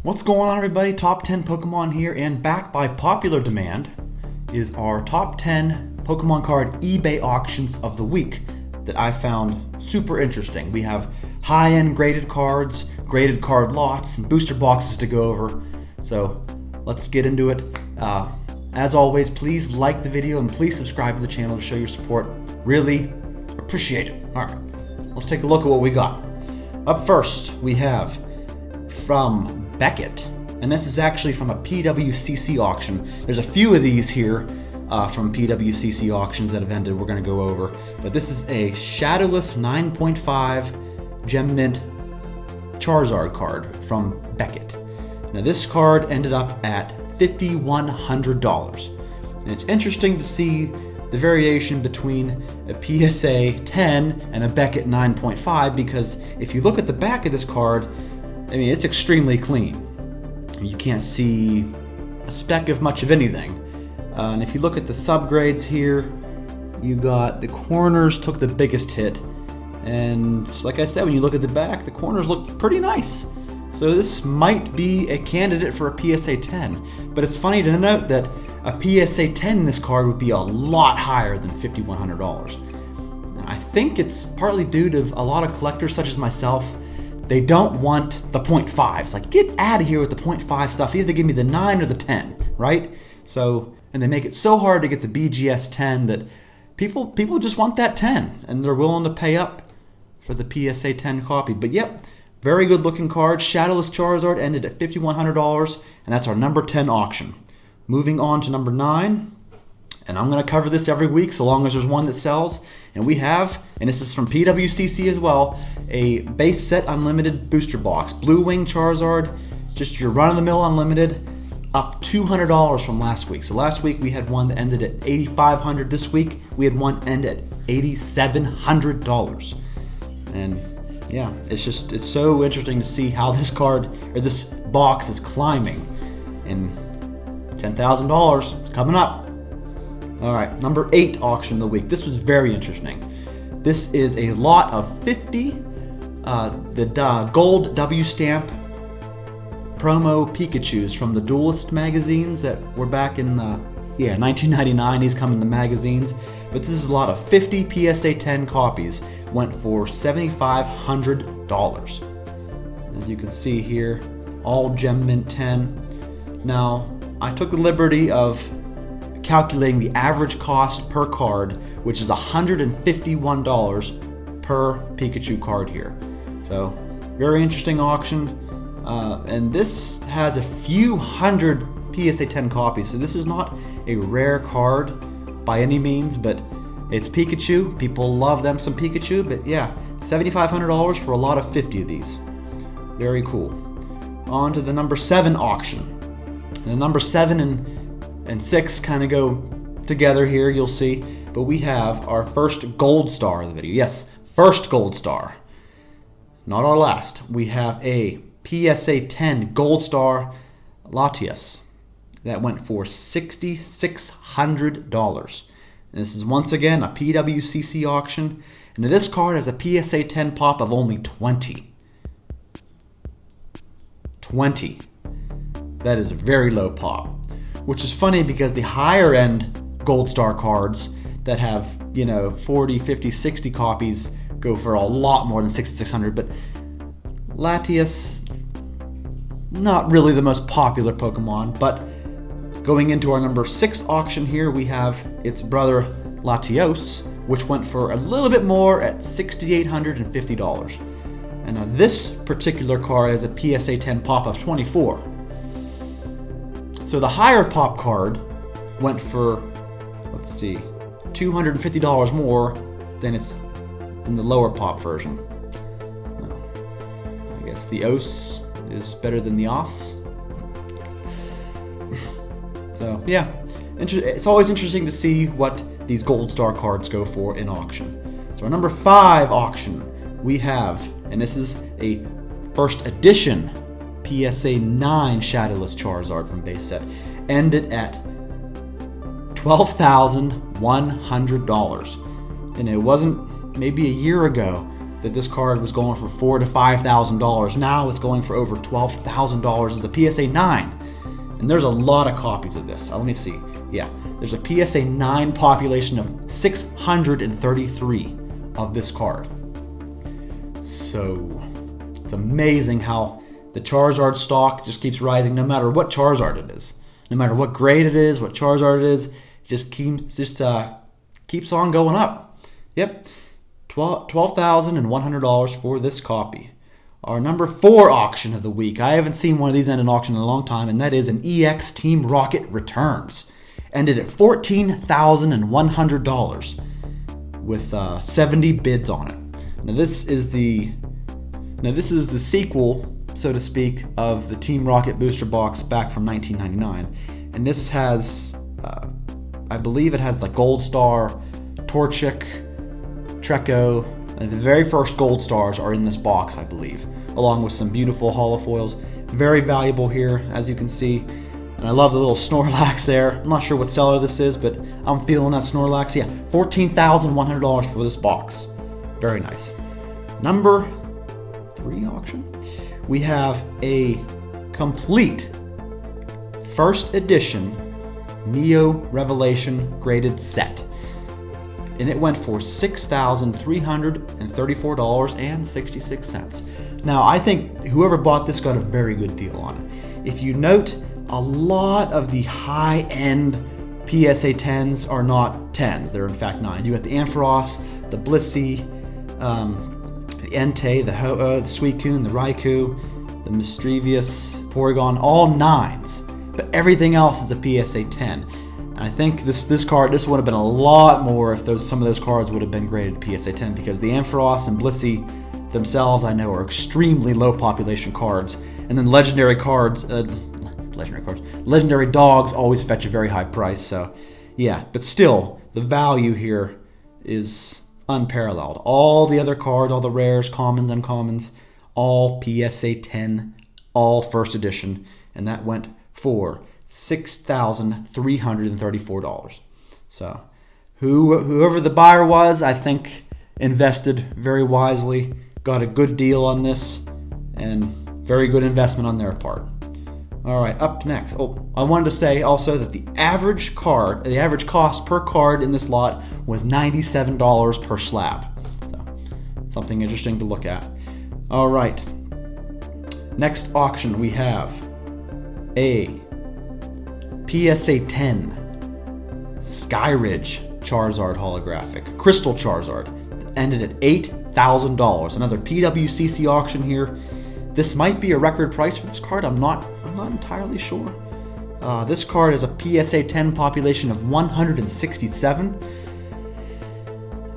What's going on, everybody? Top 10 Pokemon here, and back by popular demand is our top 10 Pokemon card eBay auctions of the week that I found super interesting. We have high-end graded cards, graded card lots, and booster boxes to go over. So let's get into it. As always, please like the video and please subscribe to the channel to show your support. Really appreciate it. All right, let's take a look at what we got. Up first, we have from Beckett, and this is actually from a PWCC auction. There's a few of these here from PWCC auctions that have ended we're going to go over, but this is a Shadowless 9.5 Gem Mint Charizard card from Beckett. Now this card ended up at $5,100, and it's interesting to see the variation between a PSA 10 and a Beckett 9.5, because if you look at the back of this card, I mean, it's extremely clean. You can't see a speck of much of anything. And if you look at the subgrades here, you got the corners took the biggest hit. And like I said, when you look at the back, the corners look pretty nice. So this might be a candidate for a PSA 10. But it's funny to note that a PSA 10 in this card would be a lot higher than $5,100. I think it's partly due to a lot of collectors such as myself. They don't want the 0.5s. Like, get out of here with the 0.5 stuff. Either give me the 9 or the 10, right? So, and they make it so hard to get the BGS 10 that people just want that 10, and they're willing to pay up for the PSA 10 copy. But yep, very good looking card. Shadowless Charizard ended at $5,100, and that's our number 10 auction. Moving on to number 9, and I'm going to cover this every week so long as there's one that sells. And we have, and this is from PWCC as well, a base set unlimited booster box. Blue Wing Charizard, just your run-of-the-mill unlimited, up $200 from last week. So last week we had one that ended at $8,500. This week we had one end at $8,700. And yeah, it's so interesting to see how this card, or this box, is climbing. And $10,000 is coming up. All right, number 8 auction of the week. This was very interesting. This is a lot of 50 the gold W stamp promo Pikachus from the Duelist magazines that were back in 1999. These come in the magazines, but this is a lot of 50 PSA 10 copies. Went for $7,500. As you can see here, all Gem Mint 10. Now, I took the liberty of calculating the average cost per card, which is $151 per Pikachu card here. So, very interesting auction. And this has a few hundred PSA 10 copies, so this is not a rare card by any means, but it's Pikachu. People love them some Pikachu, but yeah, $7,500 for a lot of 50 of these. Very cool. On to the number 7 auction. And the number 7 and 6 kind of go together here, you'll see. But we have our first gold star of the video. Yes, first gold star. Not our last. We have a PSA 10 gold star Latias. That went for $6,600. And this is once again a PWCC auction. And this card has a PSA 10 pop of only 20. 20. That is a very low pop. Which is funny because the higher end gold star cards that have, 40, 50, 60 copies go for a lot more than $6,600. But Latias, not really the most popular Pokemon. But going into our number 6 auction here, we have its brother Latios, which went for a little bit more at $6,850. And now this particular card has a PSA 10 pop of 24. So the higher pop card went for, let's see, $250 more than the lower pop version. I guess the OS is better than the OS. So yeah, it's always interesting to see what these gold star cards go for in auction. So our number 5 auction we have, and this is a first edition PSA 9 Shadowless Charizard from base set, ended at $12,100. And it wasn't maybe a year ago that this card was going for $4,000 to $5,000. Now it's going for over $12,000 as a PSA 9. And there's a lot of copies of this. Let me see. Yeah, there's a PSA 9 population of 633 of this card. So it's amazing how the Charizard stock just keeps rising no matter what Charizard it is. No matter what grade it is, what Charizard it is, it just keeps on going up. Yep, $12,100 for this copy. Our number 4 auction of the week. I haven't seen one of these end an auction in a long time, and that is an EX Team Rocket Returns. Ended at $14,100 with 70 bids on it. Now this is the sequel, so to speak, of the Team Rocket booster box back from 1999, and this has, I believe it has the Gold Star, Torchic, Treco. The very first Gold Stars are in this box, I believe, along with some beautiful holofoils. Very valuable here, as you can see. And I love the little Snorlax there. I'm not sure what seller this is, but I'm feeling that Snorlax. Yeah, $14,100 for this box. Very nice. Number 3 auction. We have a complete first edition Neo Revelation graded set. And it went for $6,334.66. Now, I think whoever bought this got a very good deal on it. If you note, a lot of the high-end PSA 10s are not 10s. They're in fact 9s. You got the Ampharos, the Blissey, the Entei, the Ho-Oh, the Suicune, the Raikou, the Mischievous, Porygon, all 9s. But everything else is a PSA 10. And I think this would have been a lot more if some of those cards would have been graded PSA 10, because the Ampharos and Blissey themselves, I know, are extremely low population cards. And then legendary dogs always fetch a very high price. So yeah, but still, the value here is unparalleled. All the other cards, all the rares, commons, uncommons, all PSA 10, all first edition, and that went for $6,334. So whoever the buyer was, I think invested very wisely, got a good deal on this, and very good investment on their part. All right, up next. Oh, I wanted to say also that the average cost per card in this lot was $97 per slab. So something interesting to look at. All right. Next auction, we have a PSA 10 Skyridge Charizard holographic, Crystal Charizard, ended at $8,000. Another PWCC auction here. This might be a record price for this card. I'm not entirely sure. This card has a PSA 10 population of 167.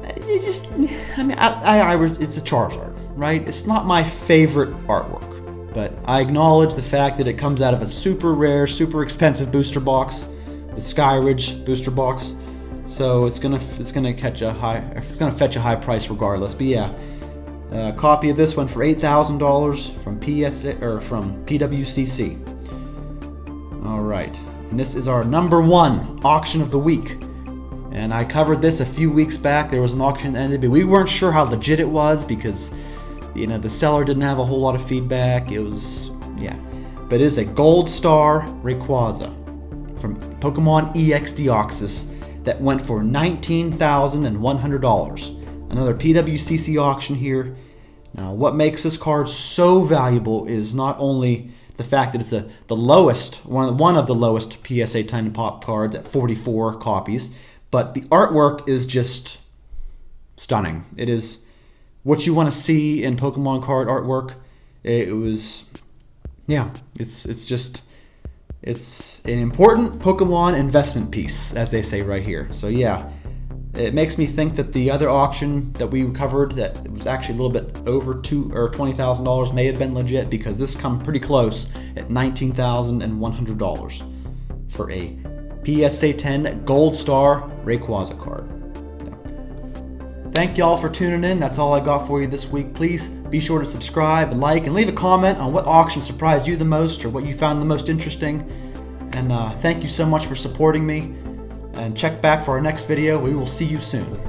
It's a Charizard, right? It's not my favorite artwork, but I acknowledge the fact that it comes out of a super rare, super expensive booster box, the Skyridge booster box. So it's gonna fetch a high price regardless. But yeah. A copy of this went for $8,000 from PWCC. All right, and this is our number 1 auction of the week. And I covered this a few weeks back. There was an auction that ended, but we weren't sure how legit it was because, the seller didn't have a whole lot of feedback. It was, but it is a Gold Star Rayquaza from Pokemon EX Deoxys that went for $19,100. Another PWCC auction here. Now, what makes this card so valuable is not only the fact that it's one of the lowest PSA 10 pop cards at 44 copies, but the artwork is just stunning. It is what you want to see in Pokemon card artwork. It's an important Pokemon investment piece, as they say right here. So yeah. It makes me think that the other auction that we covered, that it was actually a little bit over $20,000, may have been legit, because this come pretty close at $19,100 for a PSA 10 Gold Star Rayquaza card. So, thank y'all for tuning in. That's all I got for you this week. Please be sure to subscribe and like and leave a comment on what auction surprised you the most or what you found the most interesting. And thank you so much for supporting me. And check back for our next video. We will see you soon.